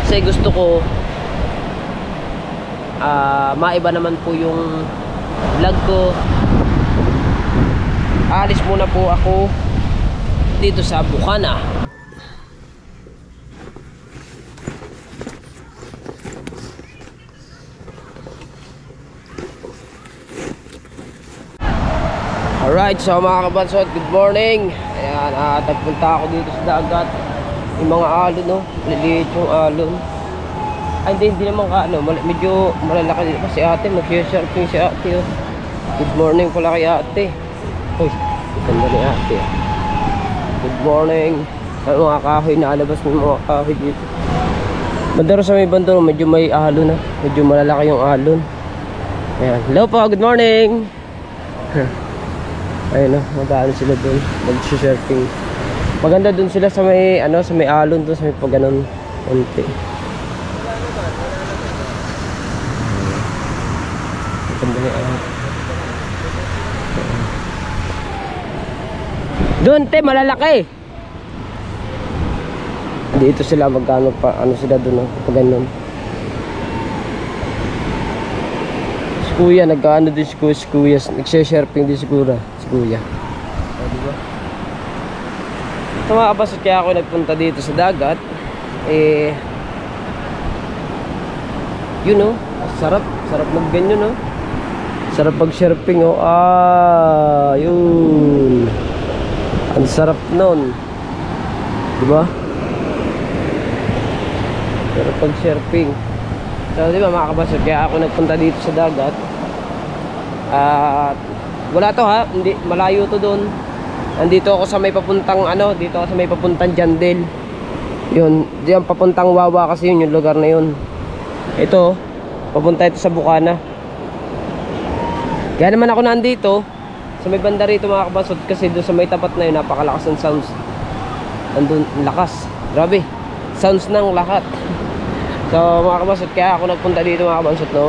Kasi gusto ko maiba naman po yung vlog ko. Alis muna po ako dito sa Bukana. Alright, so mga kabansot, good morning. Ayan, tagpunta ako dito sa dagat. Yung mga alon, no? Liliit yung alon. Ay, hindi naman ka, ano, medyo malalaki din kasi ate, mag-surfing si ate, oh. Good morning pala kay ate. Uy, ganda ni ate. Good morning. Ano mga kahoy, naalabas mo mga kahoy dito. Bandaro sa may bandaro, medyo may alon na. Medyo malalaki yung alon. Ayan, hello po, good morning. Ayun, mag-aano sila doon, mag-surfing. Maganda doon sila sa may ano, sa may alon doon, sa may pag ganun konti. Maganda ni alon. Doon te, malalaki. Dito sila magkano pa, ano sila doon, pag ganun. Kuya, nagkaano din si kuya, nagse-surfing din siguro si kuya. O, diba? Ito mga kabasot, kaya ako nagpunta dito sa dagat. Yun o, sarap magganyan o. Sarap mag-surfing o. Yun. Ang sarap nun. Diba? Sarap mag-surfing. So, diba mga kabasot, kaya ako nagpunta dito sa dagat. Wala to ha, hindi malayo to doon. Nandito ako sa may papuntang ano, dito ako sa may papuntang Jandel. Yun, diyan papuntang Wawa kasi yun yung lugar na yun. Ito, papunta ito sa Bukana. Kaya naman ako nandito sa may banda rito mga kabasot, kasi doon sa may tapat na yun, napakalakas ng sounds. Andun, lakas, grabe, sounds ng lahat. So mga kabasot, kaya ako nagpunta dito mga kabasot, no.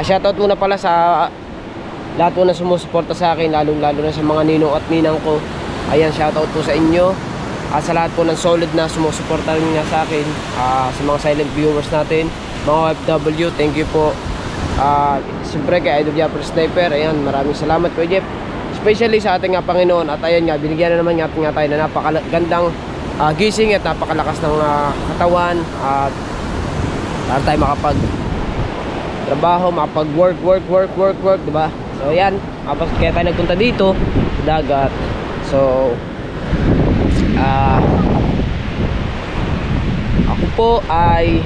Shoutout muna pala sa lahat po na sumusuporta sa akin, lalo na sa mga ninong at ninang ko. Ayan, shoutout po sa inyo. Sa lahat po ng solid na sumusuporta rin nga sa akin, sa mga silent viewers natin, mga OFW, thank you po. Siyempre kay Idol Japper Sniper, ayan, maraming salamat po Jeff. Especially sa ating Panginoon, at ayan nga, binigyan na naman natin nga tayo na napakagandang gising at napakalakas ng katawan, at para tayo makapag trabaho, makapag work, diba? So yan, kaya tayo nagpunta dito sa dagat. So ako po ay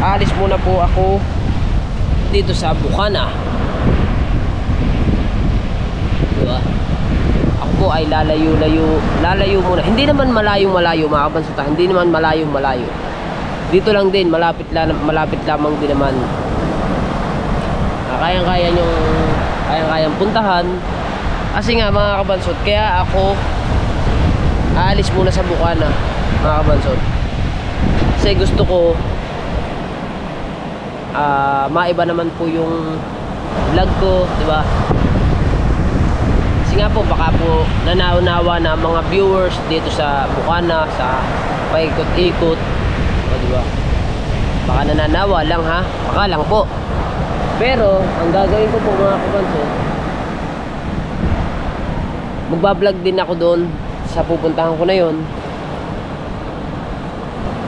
alis muna po ako dito sa Bukana, diba? Ako po ay lalayo muna. Hindi naman malayo mga kabansuta, hindi naman malayo. Dito lang din, malapit lamang din naman. Kayang puntahan. Kasi nga mga kabansot, kaya ako aalis muna sa Bukana mga kabansot. Kasi gusto ko maiba naman po yung vlog ko, diba? Kasi nga po, baka po nanaunawa na mga viewers dito sa Bukana, sa paikot-ikot, diba? Baka nananawa lang ha, baka lang po. Pero ang gagawin ko po mga kabanso, magbablog din ako doon sa pupuntahan ko na yon.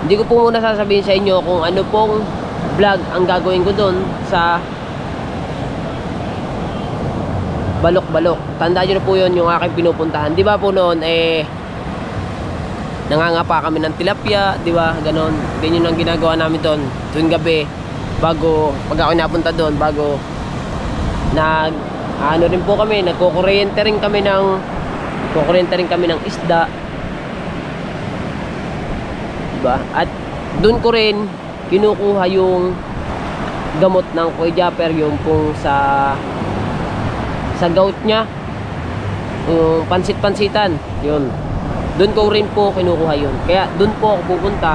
Hindi ko po muna sasabihin sa inyo kung ano pong vlog ang gagawin ko doon sa Balok-Balok. Tandaan nyo na po yun, yung aking pinupuntahan. Di ba po noon nangangapa kami ng tilapia, di ba? Ganon. Ganyan ang ginagawa namin doon tuwing gabi, bago pag ako napunta doon, bago ano rin po kami, nagkukuryente rin kami ng isda, diba? At doon ko rin kinukuha yung gamot ng Kuya Japper, yung pong sa gout nya, yung pansit-pansitan, yun. Doon ko rin po kinukuha yun. Kaya doon po ako pupunta.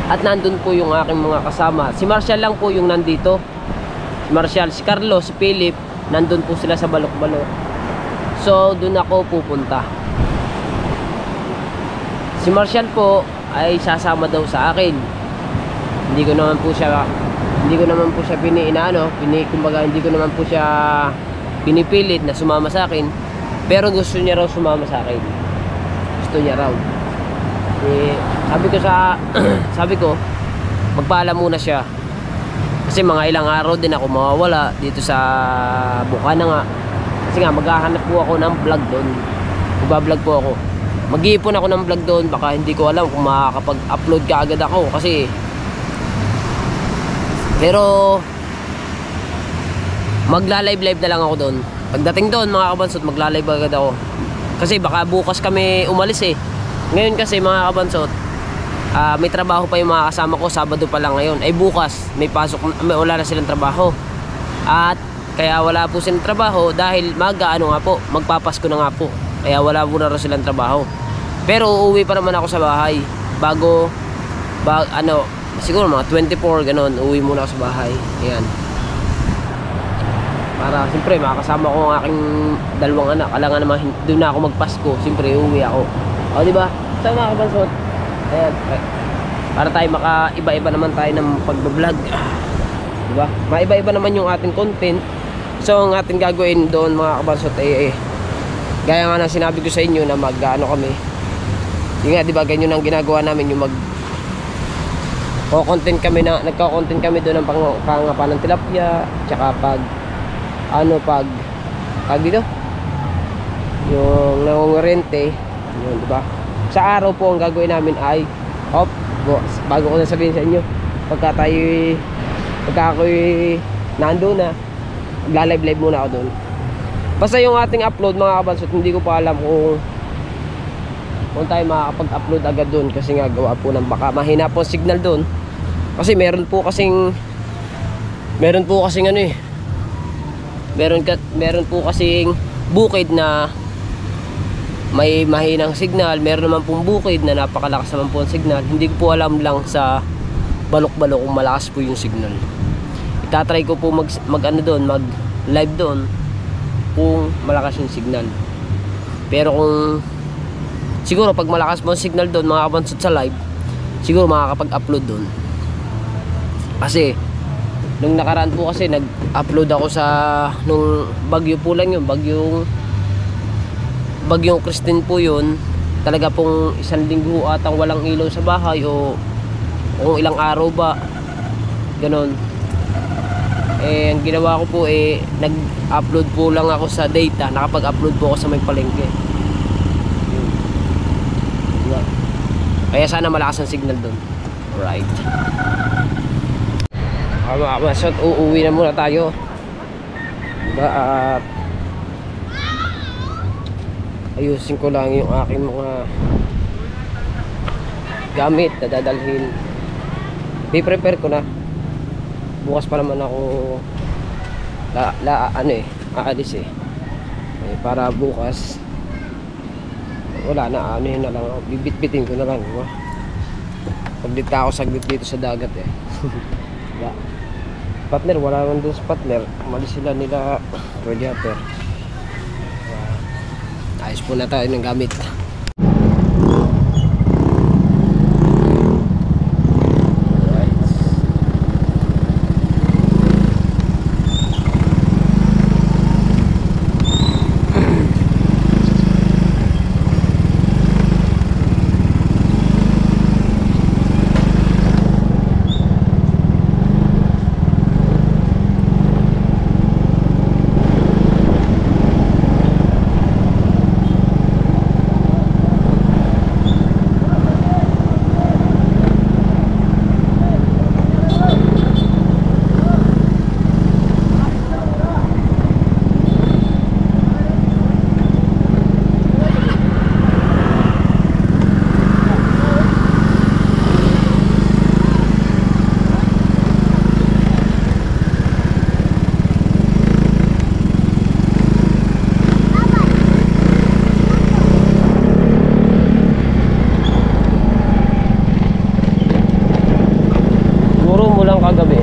At nandun po yung aking mga kasama. Si Marshall lang po yung nandito. Si Marshall, si Carlos, si Philip, nandun po sila sa Balok-Balok. So doon ako pupunta. Si Marshall po ay sasama daw sa akin. Hindi ko naman po siya kumbaga hindi ko naman po siya pinipilit na sumama sa akin. Pero gusto niya raw sumama sa akin. Gusto niya raw. Sabi ko magpaalam muna siya. Kasi mga ilang araw din ako mawawala dito sa Bukana nga. Kasi nga maghahanap po ako ng vlog doon. Magbablog po ako. Mag-iipon ako ng vlog doon. Baka hindi ko alam kung makakapag-upload ka agad ako. Kasi pero magla-live na lang ako doon. Pagdating doon mga kabansot, magla-live agad ako. Kasi baka bukas kami umalis eh. Ngayon kasi mga kabansot, may trabaho pa yung mga kasama ko. Sabado pa lang ngayon. Ay bukas may pasok, wala na silang trabaho. At kaya wala po silang trabaho dahil magpapasko na nga po. Kaya wala po na rin silang trabaho. Pero uuwi pa naman ako sa bahay siguro mga 24 ganon, uuwi muna ako sa bahay. Ayan. Para siyempre makakasama ko ang aking dalawang anak. Kailangan naman doon na ako magpasko. Siyempre uuwi ako. O di ba? So mga kabansot, ayan, para tayo makaiba-iba naman tayo ng pagbablog. Di ba? Maiba-iba naman yung ating content. So ang ating gagawin doon mga kabansot gaya nga na sinabi ko sa inyo na kami. Yun nga, di ba, ganyan ang ginagawa namin, yung nagko-content kami doon ng pangapan ng tilapia, tsaka dito yung nangungurente yun, diba? Sa araw po ang gagawin namin ay bago ko na sabihin sa inyo, pagka ako'y nandun na, magla-live muna ako doon. Basta yung ating upload mga kabansot, hindi ko pa alam kung tayo makakapag-upload agad doon. Kasi nga gawa po ng baka mahina po signal doon. Kasi meron po kasing bukid na may mahinang signal. Meron naman pong bukid na napakalakas naman po ang signal. Hindi ko po alam lang sa balok-balok kung malakas po yung signal. Itatry ko po mag-live doon kung malakas yung signal. Pero kung siguro pag malakas mo ang signal doon mga kabansot sa live, siguro makakapag-upload doon. Kasi nung nakaraan po kasi nag-upload ako sa nung bagyo po lang yun, bagyong Christine po yun. Talaga pong 1 linggo atang walang ilaw sa bahay o kung ilang araw ba ganon. Ang ginawa ko po nag-upload po lang ako sa data. Nakapag-upload po ako sa may palengke. Diba? Kaya sana malakas ang signal doon. Alright. Mga kabansot, uuwi na muna tayo. Diba? At ayusin ko lang yung aking mga gamit na dadalhin. I-prepare ko na. Bukas pa naman ako aalis para bukas wala na, yun na lang ako, bibit-bitin ko na lang, diba? Paglit ako saglit dito sa dagat diba? Partner, wala naman doon sa partner, umalis sila nila radiator. Ayos po na tayo ng gamit. Kagabi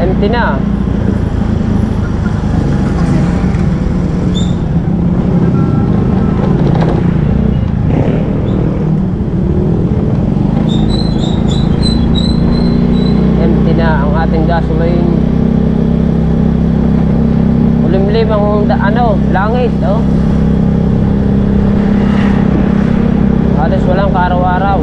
Empty na. Empty na ang ating gasoline. Ulimlim ang langis, oh. Halos walang kaaraw-araw.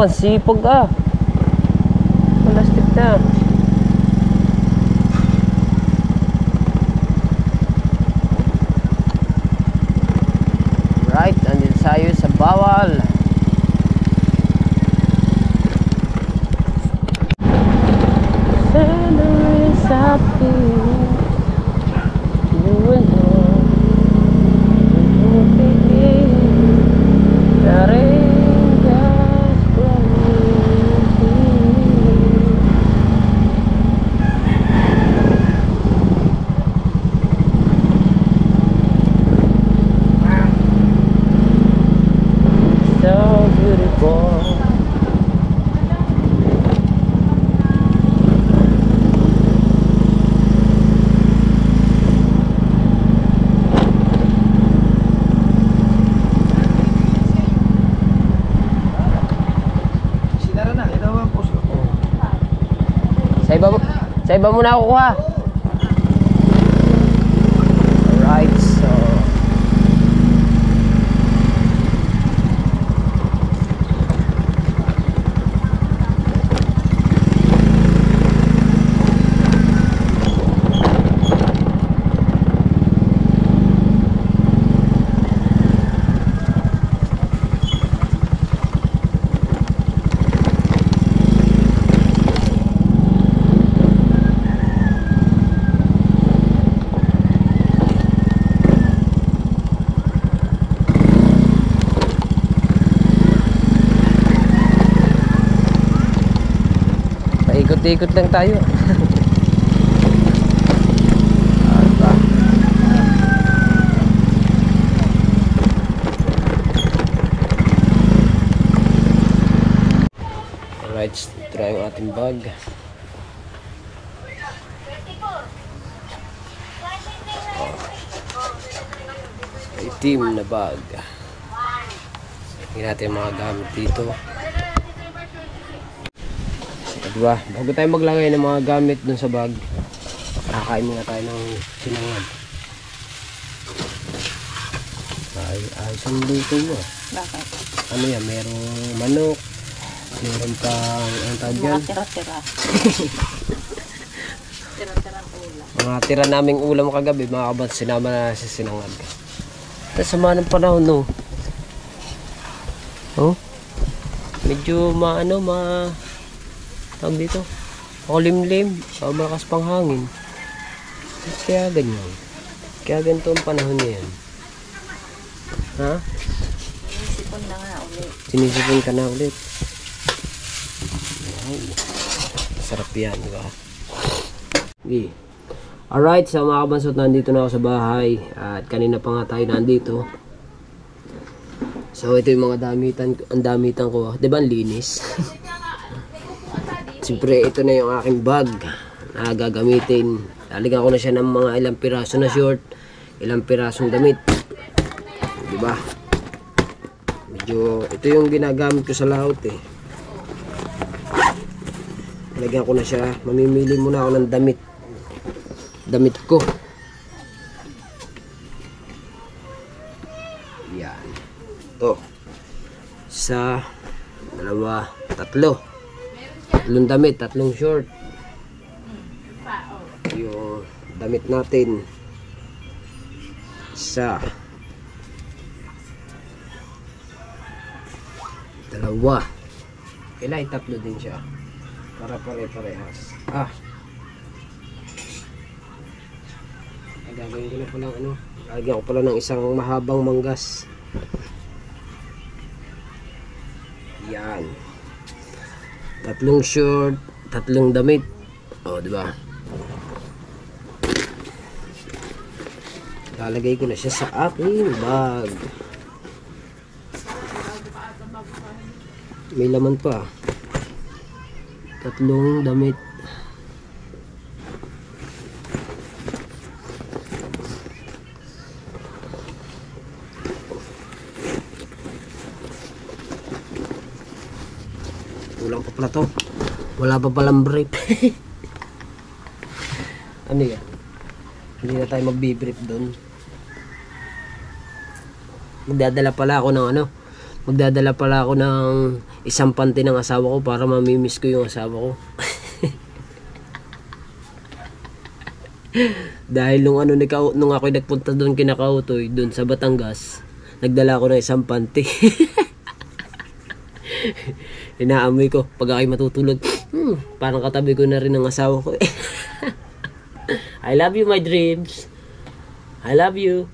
Sipag ah. Plastic na. Right, andito tayo sa bawal. Sa iba muna ako kuha. Alright, so ikot lang tayo. Alright, try yung ating bag. Itim na bag. Tingnan natin yung mga gamit dito. Diba? Bago tayo maglagay ng mga gamit dun sa bag, kakain muna tayo ng sinangag. Ay, isang luto mo. Bakit? Ano yan? Merong manok, meron pang ang tawag yan? Mga tira-tira. Tira-tirang ulam. Mga tira naming ulam kagabi, mga kabat, sinama na sa sinangag. Tapos sama ng panahon, no? Oh? Medyo tawag dito, makulimlim, malakas pang hangin. Kaya ganyan. Kaya ganito ang panahon niyan. Ha? Sinisipon na nga ulit. Sinisipon ka na ulit. Wow. masarap yan, di ba? Okay. Alright, so mga kabansot, nandito na ako sa bahay. At kanina pa nga tayo nandito. So ito yung mga damitan, ang damitan ko. Diba ang linis? Siyempre ito na yung aking bag na gagamitin. Lalagyan ko na siya ng mga ilang piraso na short, ilang pirasong damit. Diba? Medyo, ito yung ginagamit ko sa laot eh. Lalagyan ko na siya. Mamimili muna ako ng damit ko. Yan. Ito. Isa, dalawa, tatlo. Tatlong damit, tatlong short. Yung damit natin. Isa. Dalawa. Kailangan tatlo din siya. Para pare-parehas. Gagawin ko na pala ano. Lagyan ko pala ng isang mahabang manggas. Yan. Tatlong short, tatlong damit. Oh, di ba? Lalagay ko na siya sa aking bag. May laman pa. Tatlong damit. Kulang pa pala to. Wala pa palang brief. Ano yan? Hindi na tayo magbi-brief doon. Magdadala pala ako ng isang panty ng asawa ko para mamimiss ko yung asawa ko. Dahil nung ako nagpunta doon kinakautoy doon sa Batangas, nagdala ako ng isang panty. Inaamoy ko pag ako'y matutulog. Parang katabi ko na rin ang asawa ko. I love you, my dreams. I love you.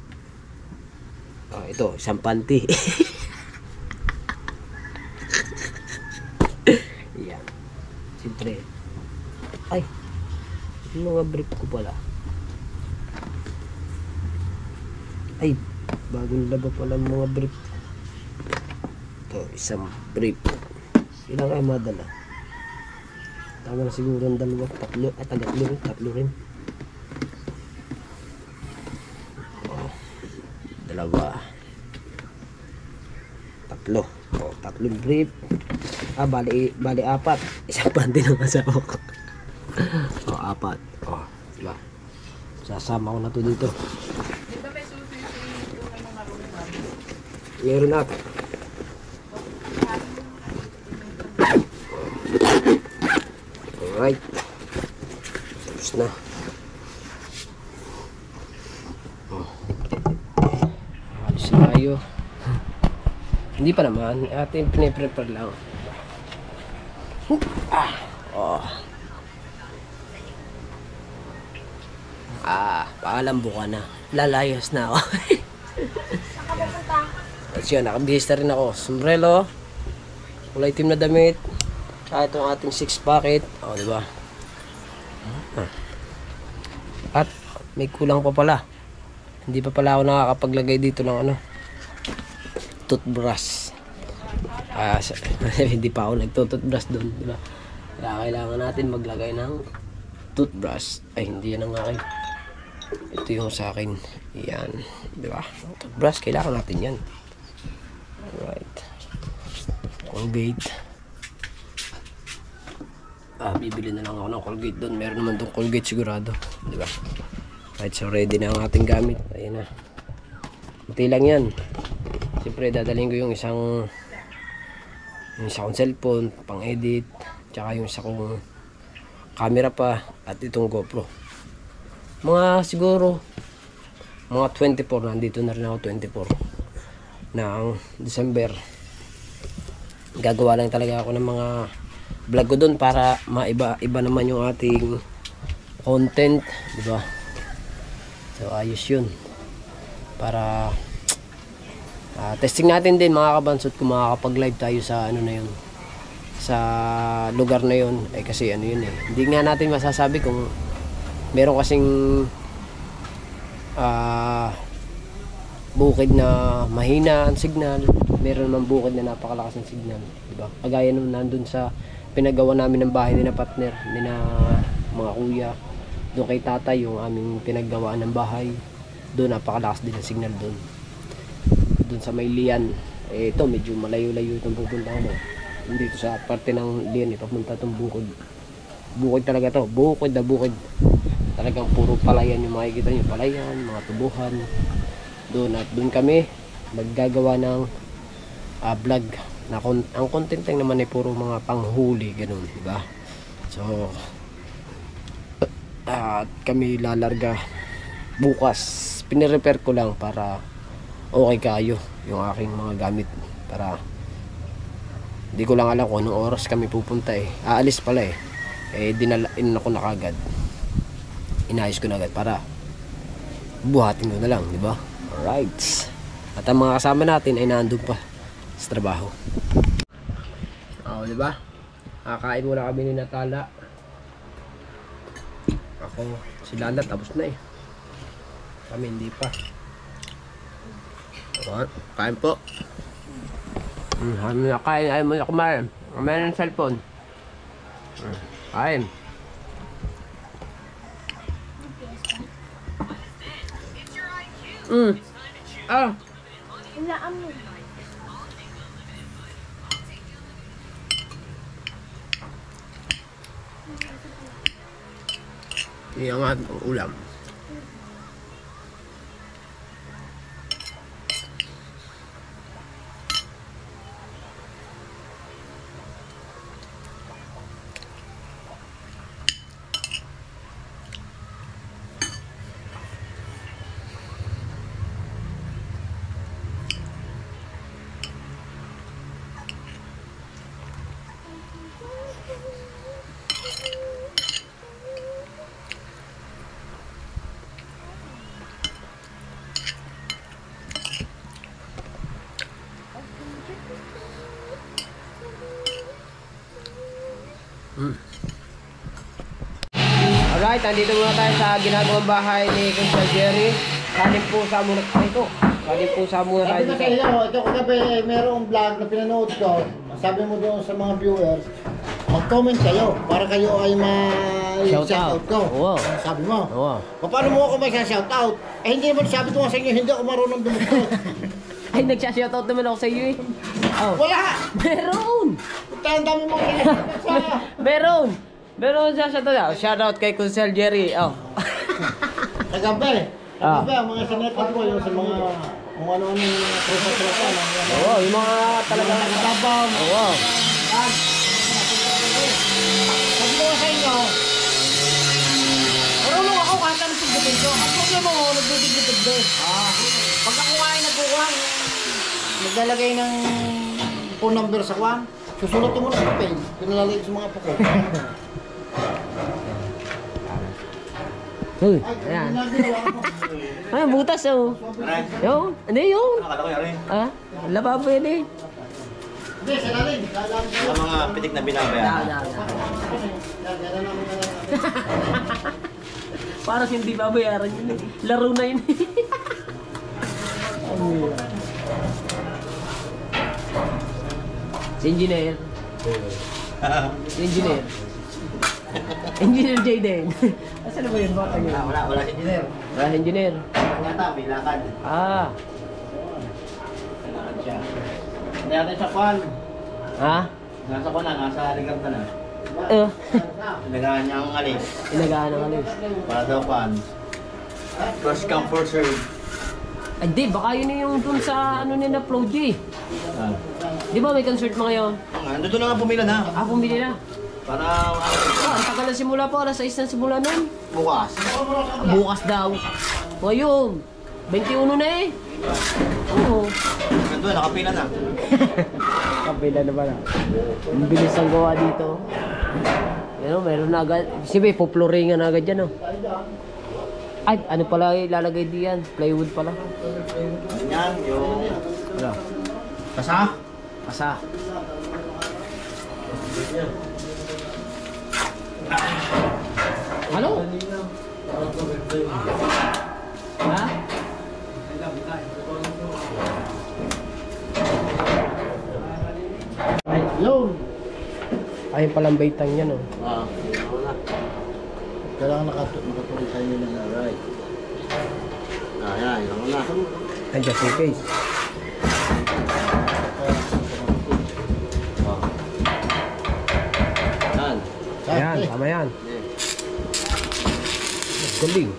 Oh, ito, isang panty. Yan. Siyempre. Ay, yung mga brief ko pala. Ay, bagong laba pala mga brief. Ito, isang brief. Ilang ay madala? Tama na siguro ang dalawa. Tatlo rin. Oh, dalawa. Tatlo. Oh, tatlong brief. Bali apat. Isang panty ng asawa ko. Oh, apat. Oh, diba? Sasama ko na to dito. Meron na. Alright. Tapos na. Oh. Alis na tayo. Hindi pa naman. Ating piniprepare lang. Oh. Paalam buka na. Lalayas na ako. At yun, nakabihista rin ako. Sombrero. Kulay itim na damit. Itong ating 6 packet. O, diba? At may kulang pa pala. Hindi pa pala ako nakakapaglagay dito ng toothbrush. Hindi pa ako nagtutoothbrush doon, diba? Kaya kailangan natin maglagay ng toothbrush. Ay, hindi yan ang akin. Ito yung sa akin. Yan, diba? Toothbrush, kailangan natin yan. Alright. Colgate. Bibili na lang ako ng Colgate doon. Meron naman tong Colgate sigurado, di ba? Right, so ready na ang ating gamit. Ayun na. Buti lang yan. Siyempre dadalhin ko yung isang cellphone pang edit, tsaka yung isa kong camera pa, at itong GoPro. Siguro mga 24, nandito na rin ako 24 ng December. Gagawa lang talaga ako ng mga vlog ko doon para maiba naman yung ating content, di ba? So ayos yun. Para testing natin din mga kabansot kung makakapag live tayo sa na yun, sa lugar na yun ay kasi ano yun eh, hindi nga natin masasabi kung meron kasing bukid na mahina ang signal, meron naman bukid na napakalakas ng signal, di ba? Kagaya nung nandun sa pinagawa namin ng bahay ni na partner, ni na mga kuya, doon kay tatay yung aming pinaggawaan ng bahay, doon napakalakas din ang signal doon sa may lian. Eh, ito medyo malayo-layo itong pupunta ko, dito sa parte ng lian ipapunta itong bukid talaga to, bukid na bukid, talagang puro palayan yung makikita nyo, palayan, mga tubuhan doon. At doon kami maggagawa ng vlog na ang content lang naman ay puro mga panghuli ganun, diba? So at kami lalarga bukas, pinirepair ko lang para okay kayo yung aking mga gamit, para hindi ko lang alam kung anong oras kami pupunta eh, aalis pala dinalain ako na kagad, inayos ko na agad para buhatin ko na lang, di ba? Alright, at ang mga kasama natin ay nandun pa sa trabaho. Di ba? Kakain muna kami ni Natala, ako, si Lala tapos na eh, kami hindi pa. Kain po. Kain, ayaw mo na kumain. Kumain ng cellphone. Kain. Ilaan mo. Iangat ang ulam. Alright, nandito muna tayo sa ginagawang bahay ni Kuya Jerry. Kanin po sa muna ito. Kanin po sa muna tayo Sabi dito. kasi ito kagabi merong vlog na pinanood ko. Sabi mo doon sa mga viewers, mag-comment kayo para kayo ay ma-shoutout ko. Oo. Sabi mo. Oo. Paano mo ako may shoutout? Eh hindi naman sabi ko nga sa inyo, hindi ako marunong dumukot. Ay, nagsha-shoutout naman ako sa iyo eh. Oh. Wala! Meron! Ang dami mong sa... Meron! Meron siya shoutout. Shoutout kay Kuya Jerry. Oh. Kagabi. Ah. Kagabi, ang mga sinetap ko yung sa mga kung ano-ano yung mga tropa-tropa. Oo, yung mga talagang Nagkabang. Oo. Sabi ko nga sa inyo, marunong ako kahit anong sigdipin ko. Ang problema mo, nagbibigbitid din. Pag ako nga ay nagkukuha, naglalagay ng phone number sa kwan, susulat mo na sa papel, pinalalagay sa mga pako. Uy, ayan. Ay, butas oh. Yo, ano yun? Nakala ko yari. Ah, lababo yun eh. Hindi, sa lalim. Sa mga pitik na binabayaran. Parang hindi babayaran yun eh. Laro na yun eh. Si engineer. Si engineer. Engineer Jayden. Asan na ba yun? Bata yun? Wala si engineer. Wala si engineer. Yata, may lakad. Ah. Lakad siya. Hindi natin sa kwan. Ha? Nasa kwan na, nasa Ricardo na. Eh. Inagaan niya ang alis. Inagaan ang alis. Para daw kwan. First come, first serve. Ay, di. Baka yun yung dun sa ano nila, upload eh. Ah. Di ba may concert mo ngayon? Nandito na nga pumila na. Ah, pumili na. Para Ah, ang tagal na simula po. Alas 6 na simula nun. bukas. Bukas daw. Ngayon. 21 na eh. Oo. Nandun, nakapila na. Kabila na pala. Ang bilis ang gawa dito. Yan o, meron na agad. Siyempre, poploringan na agad yan o. Ay, ano pala ilalagay diyan? Plywood pala. Yan, yung... Wala. Kasa? Kasa. Ano? Ha? Yun. Ayun palang baitang yan, oh. Wala. Kailangan nakatuloy tayo nila na right. Yan, wala. And just in case. Yan. Ayan, tama yan. Galing.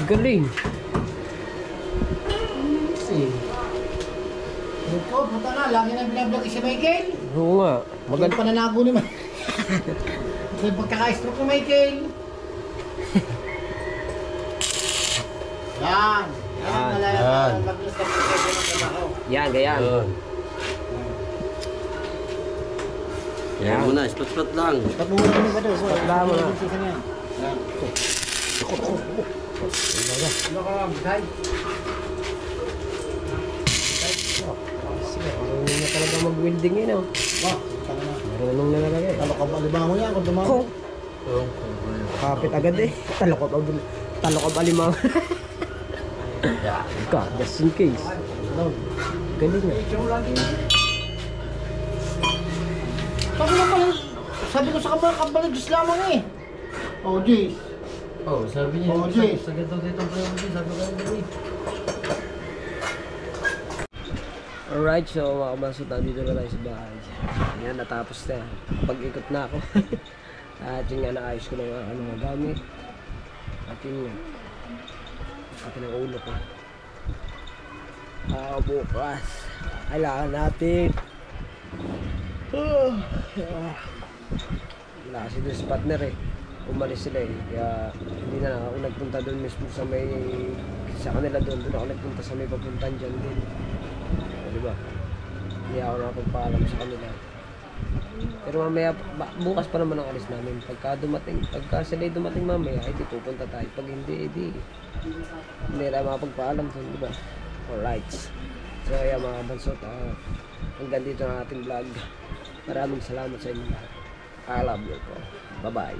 Galing. Ito, puta na, lagi na binablog si Michael. Oo nga. Maganda pananago ni Michael. Ito yung pagkaka-stroke ni Michael. Yan. Yan. Yan. Mag-list na pagkakasin ng trabaho. Yan, ganyan. Yan muna, spot-spot lang. Patuloy kami ba doon? Patla mo na. Yan. Ano ka lang, Bisay? Sige, marunong na talaga mag-welding yun, oh. Wah, tanga na. Marunong na talaga eh. Talo ka ba? Libango yan kung dumago. Kung kapit agad eh. Talokop alimang. Ka, just in case. Ano? Galing eh. Sabi ko sa kabalik, Diyos lamang eh. Oh, Diyos. Oh, sabi niya. Oh, Jay. Sa ganito dito pa yung sabi ko dito. Alright, so mga kabansot, dito na tayo sa bahay. Ayan, natapos na. Pag-ikot na ako. At yun nga, naayos ko na yung mga gamit. At yun nga. Atin ang ulo ko. Bukas. Kailangan natin. Wala kasi doon sa partner eh. Umalis sila eh. Kaya hindi na ako nagpunta doon mismo sa may... Sa kanila doon. Doon ako nagpunta sa may papuntan dyan din. O, diba? Hindi ako nakapagpaalam sa kanila. Pero mamaya, bukas pa naman ang alis namin. Pagka sila dumating mamaya, ay di pupunta tayo. Pag hindi, hindi na makapagpaalam doon, diba? Alright. So, ayan mga bansot, hanggang dito ang ating vlog. Maraming salamat sa inyo lahat. I love you po. Bye-bye.